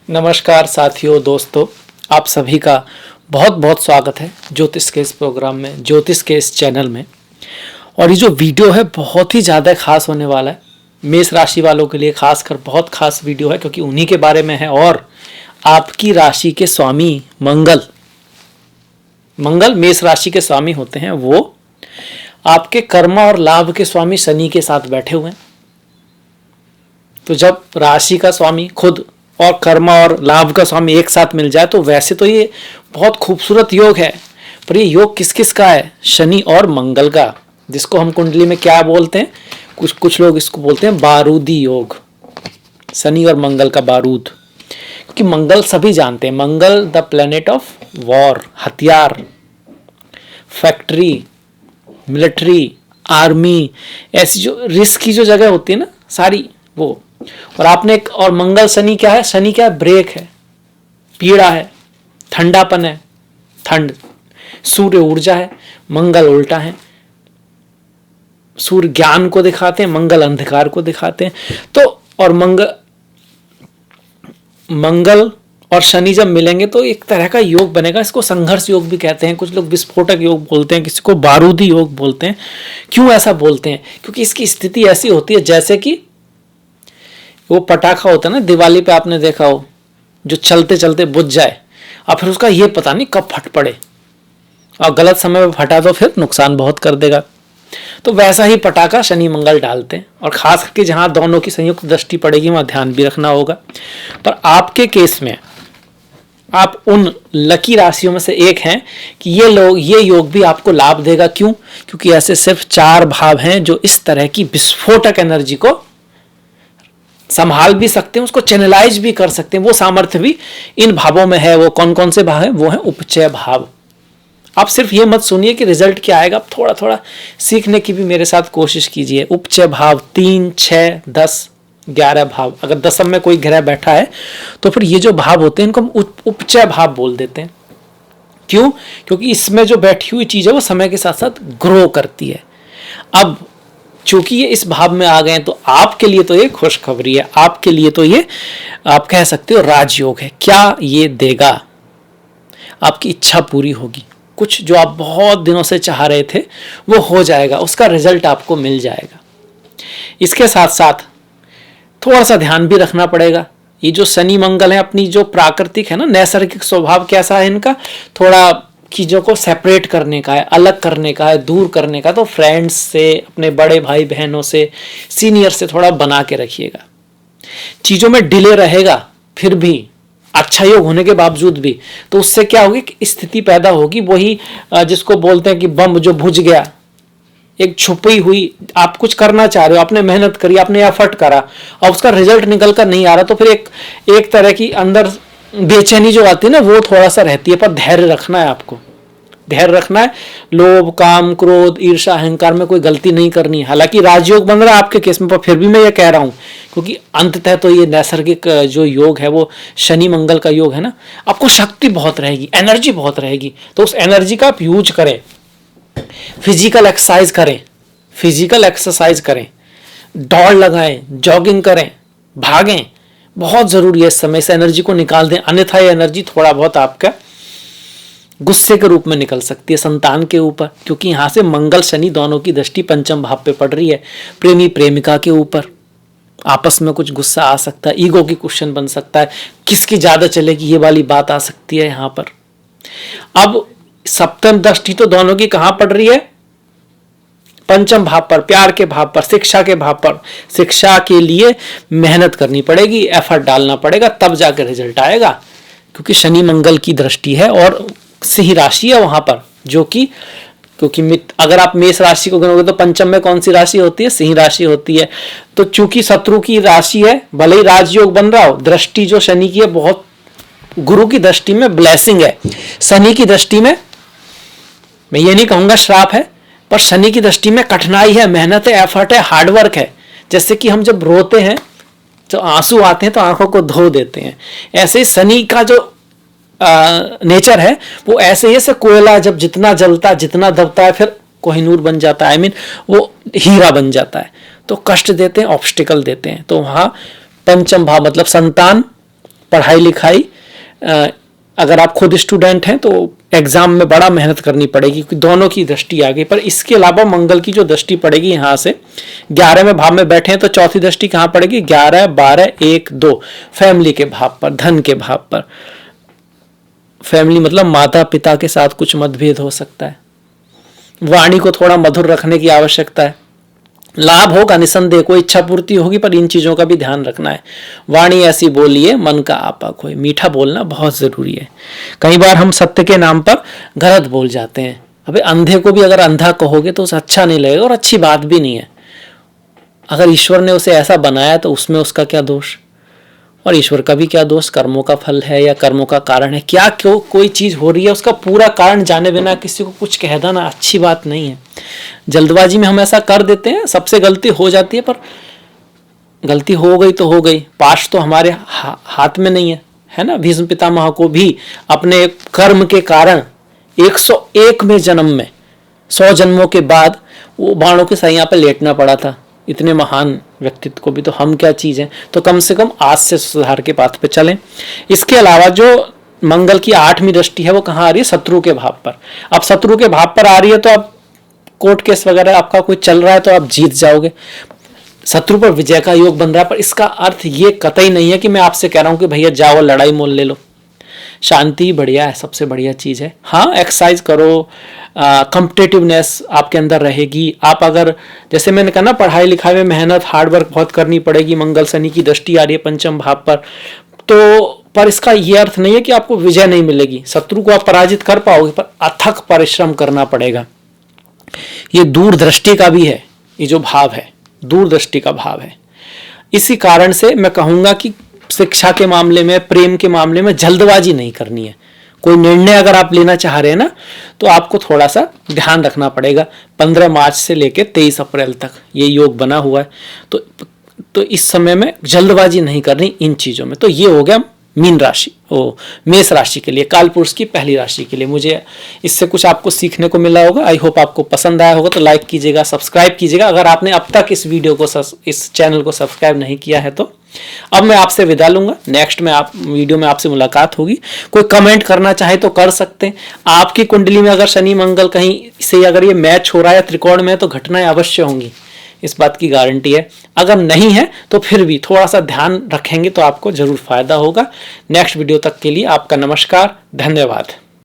नमस्कार साथियों, दोस्तों, आप सभी का बहुत बहुत स्वागत है ज्योतिष के इस प्रोग्राम में, ज्योतिष के इस चैनल में। और ये जो वीडियो है बहुत ही ज़्यादा खास होने वाला है। मेष राशि वालों के लिए खासकर बहुत खास वीडियो है, क्योंकि उन्हीं के बारे में है। और आपकी राशि के स्वामी मंगल मेष राशि के स्वामी होते हैं, वो आपके कर्म और लाभ के स्वामी शनि के साथ बैठे हुए हैं। तो जब राशि का स्वामी खुद और कर्म और लाभ का स्वामी एक साथ मिल जाए तो वैसे तो ये बहुत खूबसूरत योग है। पर ये योग किस किस का है? शनि और मंगल का, जिसको हम कुंडली में क्या बोलते हैं? कुछ लोग इसको बोलते हैं बारूदी योग। शनि और मंगल का बारूद, क्योंकि मंगल सभी जानते हैं, मंगल द प्लेनेट ऑफ वॉर, हथियार, फैक्ट्री, मिलिट्री, आर्मी, ऐसी जो रिस्क की जो जगह होती है ना सारी वो। और आपने और मंगल शनि क्या है? शनि क्या है? ब्रेक है, पीड़ा है, ठंडापन है, ठंड। सूर्य ऊर्जा है, मंगल उल्टा है। सूर्य ज्ञान को दिखाते हैं, मंगल अंधकार को दिखाते हैं। तो और मंगल और शनि जब मिलेंगे तो एक तरह का योग बनेगा। इसको संघर्ष योग भी कहते हैं, कुछ लोग विस्फोटक योग बोलते हैं, किसी को बारूदी योग बोलते हैं। क्यों ऐसा बोलते हैं? क्योंकि इसकी स्थिति ऐसी होती है जैसे कि वो पटाखा होता है ना, दिवाली पे आपने देखा हो, जो चलते चलते बुझ जाए और फिर उसका ये पता नहीं कब फट पड़े, और गलत समय में फटा तो फिर नुकसान बहुत कर देगा। तो वैसा ही पटाखा शनि मंगल डालते हैं। और खास करके जहां दोनों की संयुक्त दृष्टि पड़ेगी वहां ध्यान भी रखना होगा। पर आपके केस में आप उन लकी राशियों में से एक हैं कि ये योग भी आपको लाभ देगा। क्यों? क्योंकि ऐसे सिर्फ 4 भाव हैं जो इस तरह की विस्फोटक एनर्जी को संभाल भी सकते हैं, उसको चैनलाइज भी कर सकते हैं। वो सामर्थ्य भी इन भावों में है। वो कौन कौन से भाव हैं? वो है उपचय भाव। आप सिर्फ ये मत सुनिए कि रिजल्ट क्या आएगा, आप थोड़ा थोड़ा सीखने की भी मेरे साथ कोशिश कीजिए। उपचय भाव 3, 6, 10, 11 भाव। अगर 10 में कोई ग्रह बैठा है तो फिर ये जो भाव होते हैं इनको हम उपचय भाव बोल देते हैं। क्यों? क्योंकि इसमें जो बैठी हुई चीज है वो समय के साथ साथ ग्रो करती है। अब चूंकि ये इस भाव में आ गए तो आपके लिए तो ये खुशखबरी है, आपके लिए तो ये आप कह सकते हो राजयोग है। क्या ये देगा? आपकी इच्छा पूरी होगी। कुछ जो आप बहुत दिनों से चाह रहे थे वो हो जाएगा, उसका रिजल्ट आपको मिल जाएगा। इसके साथ साथ थोड़ा सा ध्यान भी रखना पड़ेगा। ये जो शनि मंगल है, अपनी जो प्राकृतिक है ना, नैसर्गिक स्वभाव कैसा है इनका? थोड़ा चीज़ों को सेपरेट करने का है, अलग करने का है, दूर करने का। तो फ्रेंड्स से, अपने बड़े भाई बहनों से, सीनियर से थोड़ा बना के रखिएगा। चीज़ों में डिले रहेगा फिर भी, अच्छा योग होने के बावजूद भी, तो उससे क्या होगी कि स्थिति पैदा होगी वही जिसको बोलते हैं कि बम जो बुझ गया। एक छुपी हुई, आप कुछ करना चाह रहे हो, आपने मेहनत करी, आपने एफर्ट करा और उसका रिजल्ट निकल कर नहीं आ रहा, तो फिर एक तरह की अंदर बेचैनी जो आती है ना वो थोड़ा सा रहती है। पर धैर्य रखना है, आपको धैर्य रखना है। लोभ, काम, क्रोध, ईर्ष्या, अहंकार में कोई गलती नहीं करनी है। हालांकि राजयोग बन रहा है आपके केस में, पर फिर भी मैं ये कह रहा हूं, क्योंकि अंततः तो ये नैसर्गिक जो योग है वो शनि मंगल का योग है ना, आपको शक्ति बहुत रहेगी, एनर्जी बहुत रहेगी। तो उस एनर्जी का आप यूज करें, फिजिकल एक्सरसाइज करें, दौड़ लगाएं, जॉगिंग करें, भागें। बहुत जरूरी है इस समय, इस एनर्जी को निकाल दें, अन्यथा ये एनर्जी थोड़ा बहुत आपका गुस्से के रूप में निकल सकती है संतान के ऊपर, क्योंकि यहां से मंगल शनि दोनों की दृष्टि पंचम भाव पे पड़ रही है। प्रेमी प्रेमिका के ऊपर आपस में कुछ गुस्सा आ सकता है, ईगो की क्वेश्चन बन सकता है, किसकी ज्यादा चलेगी ये वाली बात आ सकती है यहां पर। अब सप्तम दृष्टि तो दोनों की कहां पड़ रही है? पंचम भाव पर, प्यार के भाव पर, शिक्षा के भाव पर। शिक्षा के लिए मेहनत करनी पड़ेगी, एफर्ट डालना पड़ेगा, तब जाकर रिजल्ट आएगा। क्योंकि शनि मंगल की दृष्टि है और सिंह राशि है वहां पर, जो कि क्योंकि अगर आप मेष राशि को गिनोगे तो पंचम में कौन सी राशि होती है? सिंह राशि होती है। तो चूंकि शत्रु की राशि है, भले ही राजयोग बन रहा हो, दृष्टि जो शनि की है बहुत गुरु की दृष्टि में ब्लेसिंग है। शनि की दृष्टि में मैं ये नहीं कहूंगा श्राप है, पर शनि की दृष्टि में कठिनाई है, मेहनत है, एफर्ट है, हार्डवर्क है। जैसे कि हम जब रोते हैं, जो आंसू आते हैं तो आंखों को धो देते हैं, ऐसे ही शनि का जो नेचर है वो ऐसे ही है। कोयला जब जितना जलता, जितना दबता है, फिर कोहिनूर बन जाता है, वो हीरा बन जाता है। तो कष्ट देते हैं, ऑब्स्टिकल देते हैं। तो वहां पंचम भाव मतलब संतान, पढ़ाई लिखाई, अगर आप खुद स्टूडेंट हैं तो एग्जाम में बड़ा मेहनत करनी पड़ेगी क्योंकि दोनों की दृष्टि आ गई। पर इसके अलावा मंगल की जो दृष्टि पड़ेगी यहाँ से 11वें भाव में बैठे हैं तो चौथी दृष्टि कहाँ पड़ेगी? 11, 12, 1, 2 फैमिली के भाव पर, धन के भाव पर। फैमिली मतलब माता पिता के साथ कुछ मतभेद हो सकता है, वाणी को थोड़ा मधुर रखने की आवश्यकता है। लाभ होगा निसंदेह, कोई इच्छा पूर्ति होगी, पर इन चीजों का भी ध्यान रखना है। वाणी ऐसी बोलिए मन का आपा खोए, मीठा बोलना बहुत जरूरी है। कई बार हम सत्य के नाम पर गलत बोल जाते हैं। अबे अंधे को भी अगर अंधा कहोगे तो उसे अच्छा नहीं लगेगा और अच्छी बात भी नहीं है। अगर ईश्वर ने उसे ऐसा बनाया तो उसमें उसका क्या दोष, और ईश्वर का भी क्या दोष? कर्मों का फल है या कर्मों का कारण है। क्या क्यों कोई चीज हो रही है उसका पूरा कारण जाने बिना किसी को कुछ कह देना अच्छी बात नहीं है। जल्दबाजी में हम ऐसा कर देते हैं, सबसे गलती हो जाती है, पर गलती हो गई तो हो गई, पाश तो हमारे हाथ में नहीं है ना। भीष्म पितामह को भी अपने कर्म के कारण 101वें जन्म में 100 जन्मों के बाद वो बाणों के सैया पे लेटना पड़ा था। इतने महान व्यक्तित्व को भी तो हम क्या चीज हैं। तो कम से कम आज से सुधार के पाथ पे चलें। इसके अलावा जो मंगल की 8वीं दृष्टि है वो कहाँ आ रही है? शत्रु के भाव पर। अब शत्रु के भाव पर आ रही है तो अब कोर्ट केस वगैरह आपका कोई चल रहा है तो आप जीत जाओगे, शत्रु पर विजय का योग बन रहा है। पर इसका अर्थ ये कतई नहीं है कि मैं आपसे कह रहा हूं कि भैया जाओ लड़ाई मोल ले लो। शांति बढ़िया है, सबसे बढ़िया चीज है। हाँ एक्सरसाइज करो, कॉम्पिटिटिवनेस आपके अंदर रहेगी। आप अगर जैसे मैंने कहा ना पढ़ाई लिखाई में मेहनत हार्डवर्क बहुत करनी पड़ेगी। मंगल शनि की दृष्टि आ रही है पंचम भाव पर, तो पर इसका यह अर्थ नहीं है कि आपको विजय नहीं मिलेगी। शत्रु को आप पराजित कर पाओगे, पर अथक परिश्रम करना पड़ेगा। ये दूरदृष्टि का भी है, ये जो भाव है दूरदृष्टि का भाव है। इसी कारण से मैं कहूंगा कि शिक्षा के मामले में, प्रेम के मामले में जल्दबाजी नहीं करनी है। कोई निर्णय अगर आप लेना चाह रहे हैं ना तो आपको थोड़ा सा ध्यान रखना पड़ेगा। 15 मार्च से लेकर 23 अप्रैल तक ये योग बना हुआ है, तो इस समय में जल्दबाजी नहीं करनी इन चीजों में। तो ये हो गया मीन राशि, मेष राशि के लिए, कालपुरुष की पहली राशि के लिए। मुझे इससे कुछ आपको सीखने को मिला होगा। आई होप आपको पसंद आया होगा। तो लाइक कीजिएगा, सब्सक्राइब कीजिएगा। अगर आपने अब तक इस वीडियो को, इस चैनल को सब्सक्राइब नहीं किया है तो अब मैं आपसे विदा लूंगा। नेक्स्ट में वीडियो में आपसे मुलाकात होगी। कोई कमेंट करना चाहे तो कर सकते हैं। आपकी कुंडली में अगर शनि मंगल कहीं से अगर ये मैच हो रहा है त्रिकोण में तो घटनाएं अवश्य होंगी, इस बात की गारंटी है। अगर नहीं है तो फिर भी थोड़ा सा ध्यान रखेंगे तो आपको जरूर फायदा होगा। नेक्स्ट वीडियो तक के लिए आपका नमस्कार, धन्यवाद।